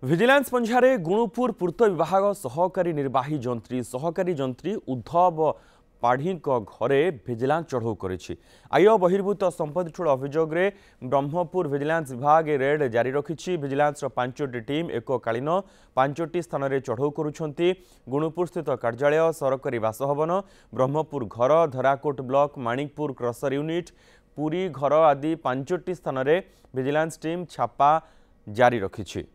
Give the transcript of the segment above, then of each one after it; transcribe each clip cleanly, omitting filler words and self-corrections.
Vigilance पंजारे गुणुपुर पूर्त विभाग सहकारी जंत्री उद्धव पाढ़ी घरे भिजिलांस चढ़ऊ करिछि। आय बहिर्भूत संपत्ति ठूल अभियोग रे ब्रह्मपुर भिजिलांस विभाग रेड जारी रखिछि। भिजिलांस 5टी टीम एककालीन 5टी स्थान में चढ़ऊ करुछंती। गुणुपुर स्थित कार्यालय, सरकारी बासभवन, ब्रह्मपुर घर, Dharakote block, Manikpur crusher unit, Puri घर आदि 5टी स्थान में भिजिलांस टीम छापा जारी रखिछि।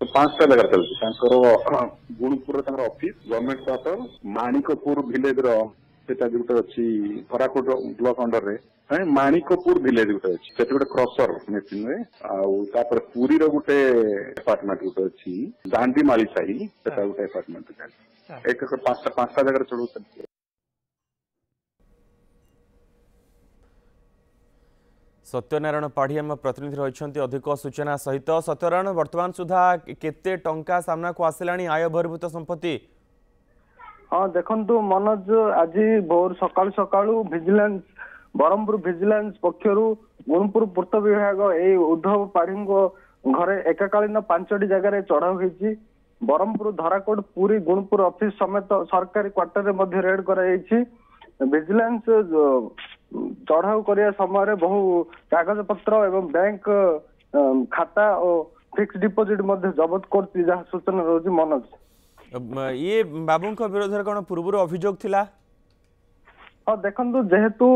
तो 5टा जगह चलती Gunupur office government quarter Manikpur village जोटा अच्छी धराकोट ब्लॉक अंडर रे माणिकपुर विलेज गोटे अच्छी गोटे क्रसर मेसीन रे पुरी गोटे अपार्टमेंट गोटे अच्छी दांडी माली साही गोटे अपार्टमेंट एक 5टा जगह चढ़ू चलती। सत्यनारायण पाढ़ी आम प्रतिनिधि रही अधिक सूचना सहित। सत्यनारायण, वर्तमान सुधा केते टंका सामना को आसला आय बहिर्भूत संपत्ति? हाँ देखु मनोज, आज भोर सकाल सकालू भिजिलेंस ब्रह्मपुर भिजिलेंस पक्षर गुणुपुर पूर्त विभाग ए उद्धव पाढ़ी घरे एककालीन 5टी जगह चढ़ाऊ होती। ब्रह्मपुर, धराकोट, पुरी, गुणुपुर ऑफिस समेत सरकारी क्वार्टर में रेड कर भिजिलेंस चढ़ाऊ करने समय बहु कागज पत्र एवं बैंक खाता और फिक्स डिपोजिट जबत कर सूचना रोज। मनोज, ये बाबू विरोध कौन पूर्व अभियोग थिला? हाँ देखु, जेहेतु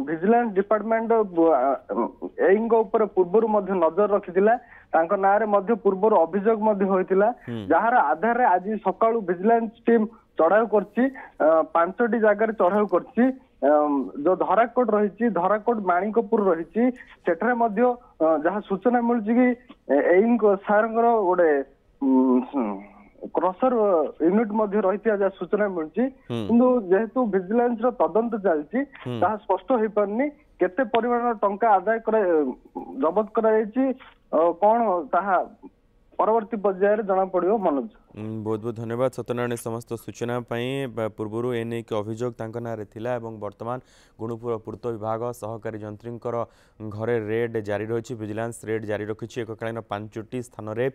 विजिलेंस डिपार्टमेंट पूर्व नजर रखी ना पूर्व अभियोग होता जार आधार आज सका विजिलेंस टीम चढ़ाऊ कर 5टी जगह चढ़ाऊ कर जो धराकोट रही धराकोट माणिकपुर रही जहाँ सूचना मिलूँ कि सार गोटे क्रसर यूनिट रही जहाँ सूचना मिलूँ किंतु जेहेतु विजिलेंस तदंत चलती स्पष्ट हो पारनी केते परिमाण टंका आदाय जबत कर कौन ताहा परवर्ती पर्यायर जना पड़ो। मनोज, बहुत बहुत धन्यवाद सत्यनारायण समस्त सूचना पूर्व एने अभियोग ना वर्तमान गुणुपुर पूर्त विभाग सहकारी जंत्री घरे रेड जारी रही। विजिलेंस रेड जारी रखी। एककालीन 5टी स्थान में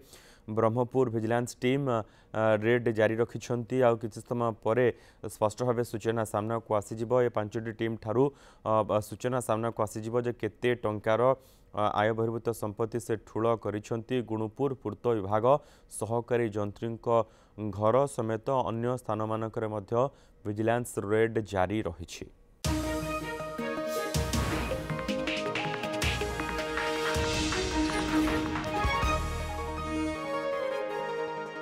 ब्रह्मपुर विजिलेंस टीम रेड जारी रखिंट। आ किसी समय पर स्पष्ट भाव सूचना सामना को आसीज। ये 5टी टीम ठारू सूचना सामना को आसीज जे केते टंकार आय बहिर्भूत संपत्ति से ठूल करिसेंती। गुणुपुर पूर्त विभाग सहकारी जंत्री घर समेत अन्य स्थान मानकरे मध्य विजिलेंस रेड जारी रही।